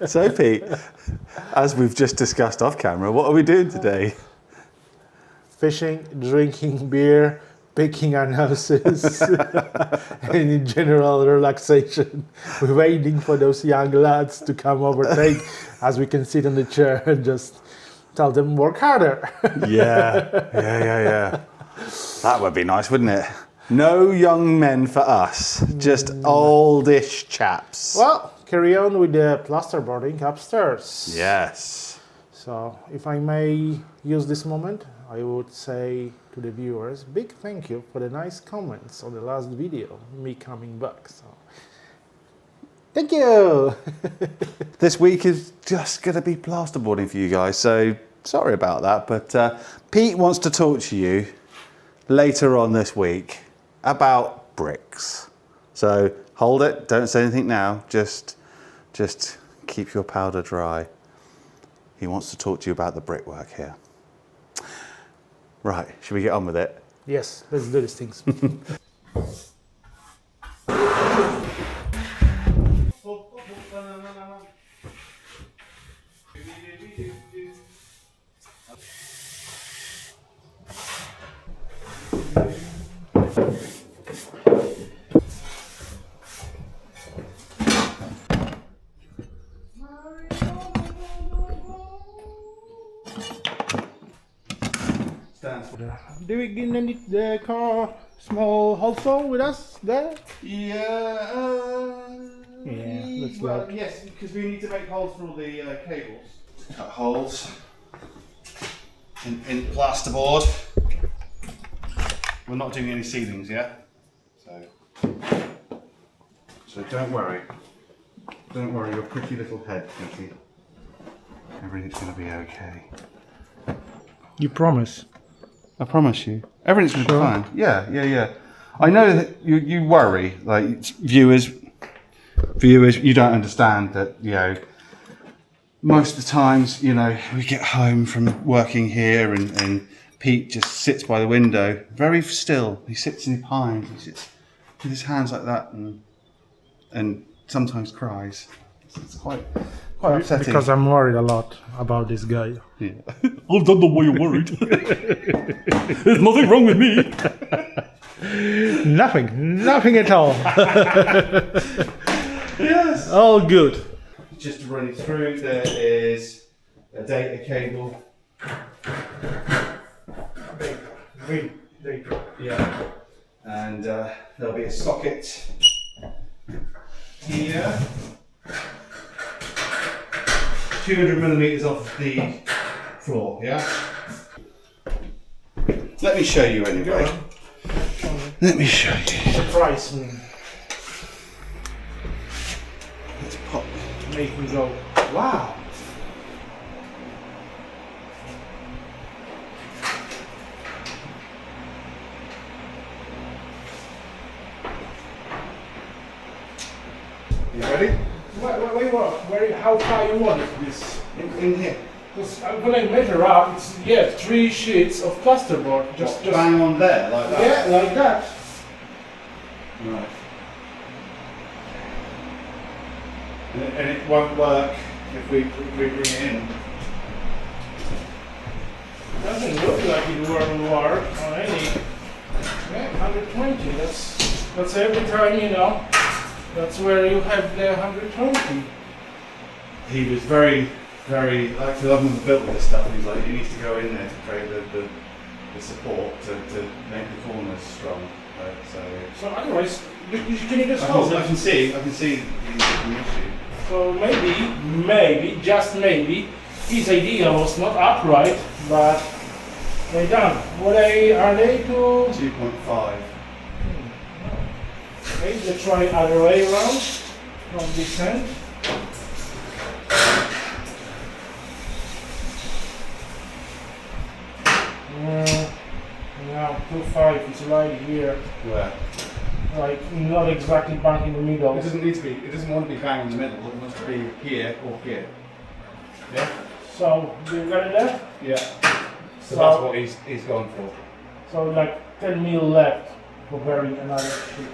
So Pete, as we've just discussed off camera, what are we doing today? Fishing, drinking beer, picking our noses, and in general relaxation. We're waiting for those young lads to come overtake as we can sit in the chair and just tell them work harder. Yeah. That would be nice, wouldn't it? No young men for us, just oldish chaps. Well, carry on with the plasterboarding upstairs. Yes. So, if I may use this moment, I would say to the viewers, big thank you for the nice comments on the last video, me coming back. So, thank you! This week is just going to be plasterboarding for you guys, so sorry about that. But Pete wants to talk to you later on this week about bricks. So hold it, don't say anything now, just keep your powder dry. He wants to talk to you about the brickwork here. Right, should we get on with it? Yes, let's do these things. Do we need the car small also with us there? Yeah, looks like. Yes, because we need to make holes for all the cables. Cut holes in plasterboard. We're not doing any ceilings yet, so don't worry. Don't worry, your pretty little head, Katie. Everything's going to be okay. You promise? I promise you. Everything's going to be fine. Yeah. I know that you worry, like viewers, you don't understand that, most of the times, we get home from working here and Pete just sits by the window, very still. He sits and he pines, he sits with his hands like that and sometimes cries. It's quite upsetting. Because I'm worried a lot about this guy. Yeah. I don't know why you're worried. There's nothing wrong with me. Nothing at all. Yes. All good. Just to run it through, there is a data cable. Data. Yeah. And there'll be a socket here. 200 millimeters off the floor, yeah? Let me show you anyway. Let me show you. Surprise me. Let's pop. Make me go, wow. You ready? How far you want this? In here. Because when I measure up, it's 3 sheets of plasterboard. Just bang on there, like that? Yeah, like that. Right. And it won't work if we bring it in. Doesn't look like it will work on any. Yeah, 120. That's every time, that's where you have the 120. He was very, like, because I've never built this stuff, he's like, it needs to go in there to create the support to make the corners strong. So otherwise, can you just I hold can, it? I can see the issue. So maybe, just maybe, his idea was not upright, but they done. What are they to? 2.5. Okay, let's try other way around from this end. Now 2.5 is right here. Where? Like not exactly bang in the middle. It doesn't need to be. It doesn't want to be bang in the middle. It wants to be here or here. Yeah. So do you got it there? Yeah. So that's what he's gone for. So like 10 mil left for burying another sheet.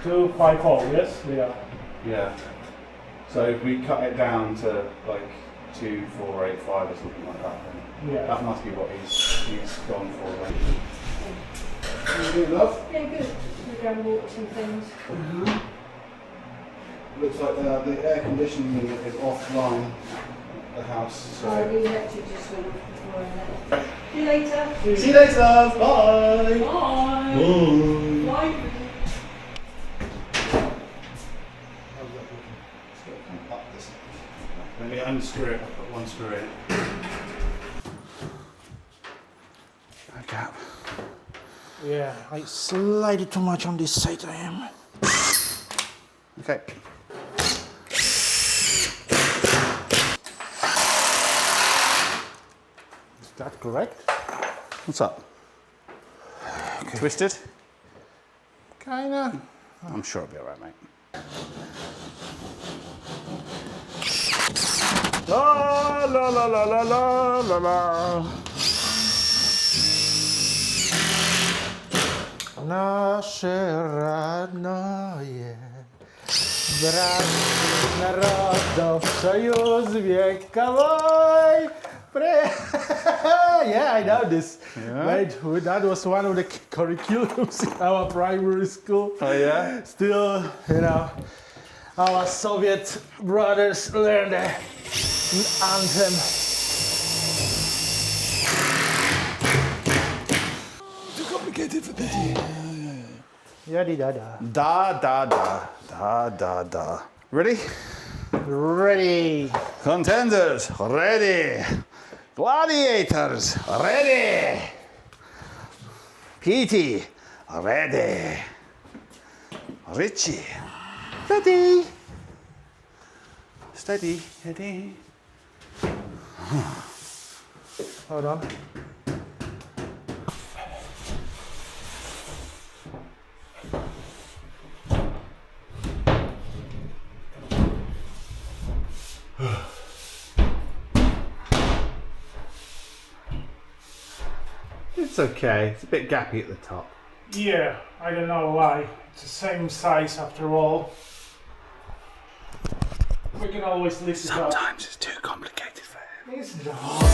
2.50, yes? Yeah. Yeah. So if we cut it down to like 2485 or something like that, then Yeah. that must be what he's gone for. Then. How you doing, love? Yeah, good. We're going to walk some things. Looks like the air conditioning unit is offline at the house. So. Oh, the electric just went off before I left. See you later. See you later, love. Bye. Bye. Bye. Let me unscrew it. I've got one screw in. Okay. Yeah, I slide too much on this side, I am. Okay. Is that correct? What's up? Okay. Twisted? Kinda. I'm sure it'll be alright, mate. La la la la la la la la. Nasze radnoje, brat narodów, sojusz wiekowy. Yeah, I know this. Yeah. Mate, that was one of the curriculums in our primary school. Oh yeah? Still, you know, our Soviet brothers learned the anthem. Too complicated for that. Yadi da da. Da da da da da da. Ready? Ready. Contenders, ready. Gladiators, ready. Petey, ready. Richie, ready. Steady, steady. Hold on. It's okay. It's a bit gappy at the top. Yeah, I don't know why. It's the same size after all. We can always lift it up. Sometimes it's too complicated for him. It's not.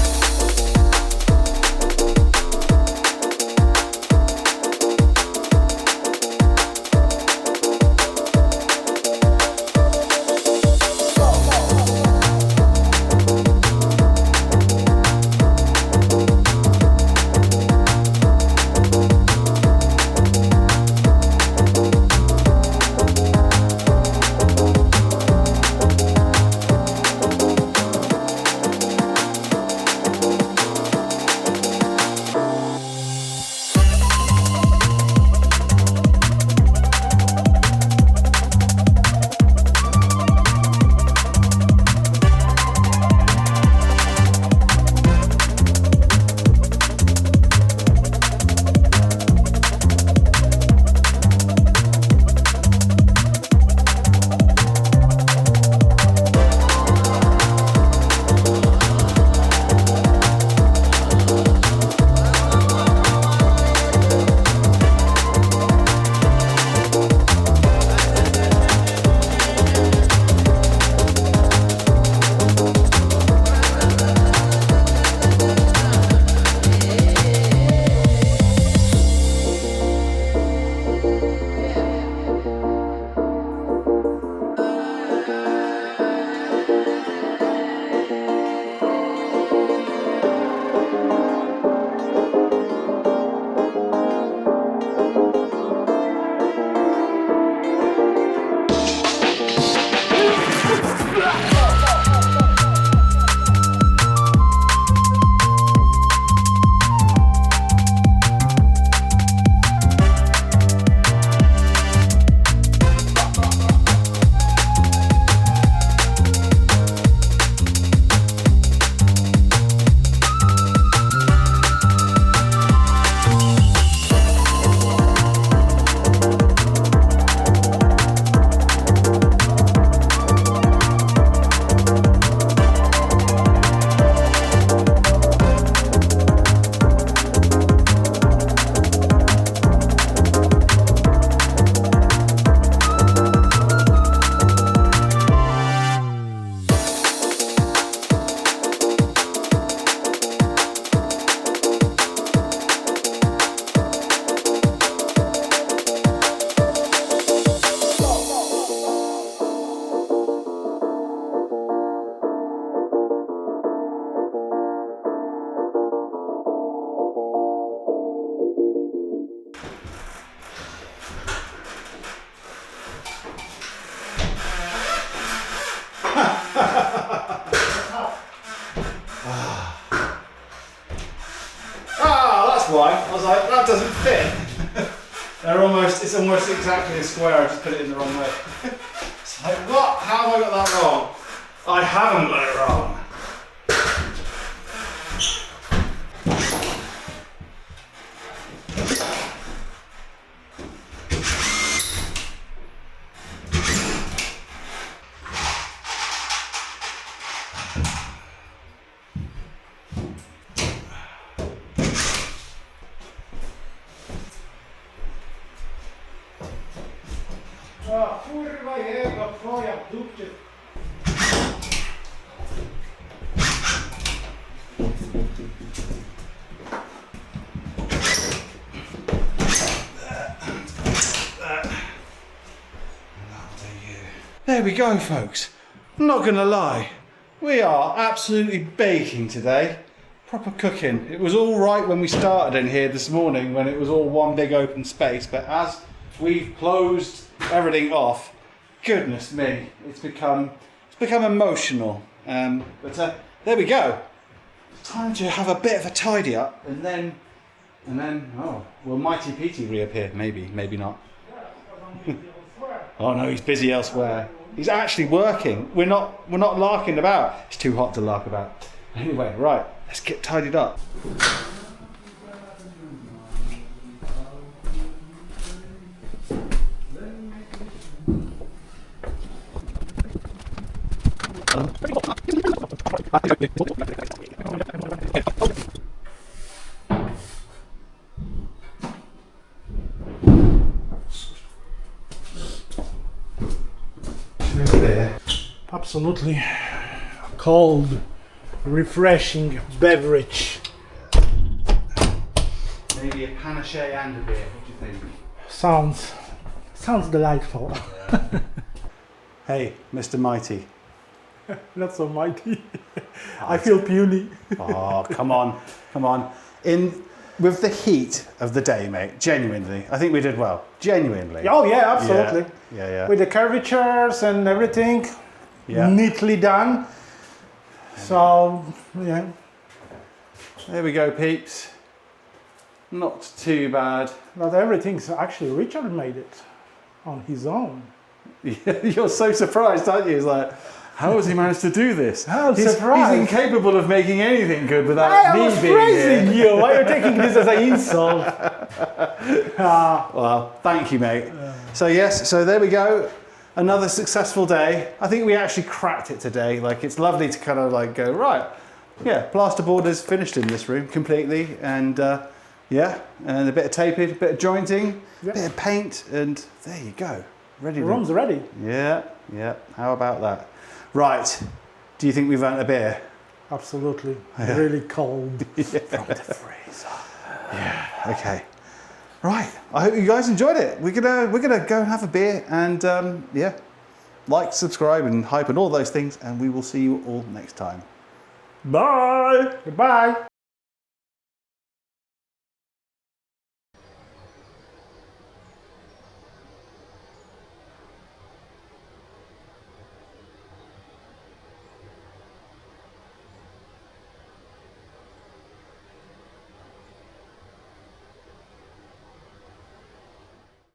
like, that doesn't fit. It's almost exactly a square, I just put it in the wrong way. It's like, what? How have I got that wrong? I haven't got it wrong. Kurwa jego, twoja dupcie. There we go, folks. I'm not gonna lie, we are absolutely baking today. Proper cooking. It was all right when we started in here this morning when it was all one big open space, but as we've closed everything off, goodness me, it's become emotional. But there we go. Time to have a bit of a tidy up, and then oh, will Mighty Petey reappear? Maybe not. Oh no, he's busy elsewhere. He's actually working. We're not larking about. It's too hot to lark about. Anyway, right, let's get tidied up. Absolutely cold, refreshing beverage. Maybe a panache and a beer. What do you think? Sounds delightful. Hey, Mr. Mighty. Not so mighty. I feel puny. Oh, come on. With the heat of the day, mate, genuinely, I think we did well. Genuinely. Oh yeah, absolutely. Yeah. With the curvatures and everything, neatly done. So, yeah. There we go, peeps. Not too bad. But everything's actually, Richard made it on his own. You're so surprised, aren't you? It's like, how has he managed to do this? I'm surprised. He's incapable of making anything good without me being praising here. you. Why are you taking this as an insult? Well, thank you, mate. So yes, so there we go. Another successful day. I think we actually cracked it today. Like, it's lovely to kind of like go, right, yeah, plasterboard is finished in this room completely. And yeah, and a bit of taping, a bit of jointing, a bit of paint, and there you go. Ready. The room's ready. Yeah. How about that? Right. Do you think we've earned a beer? Absolutely. Really cold from the freezer. Yeah. Okay. Right. I hope you guys enjoyed it. We're gonna go and have a beer and yeah, like, subscribe, and hype and all those things, and we will see you all next time. Bye. Goodbye.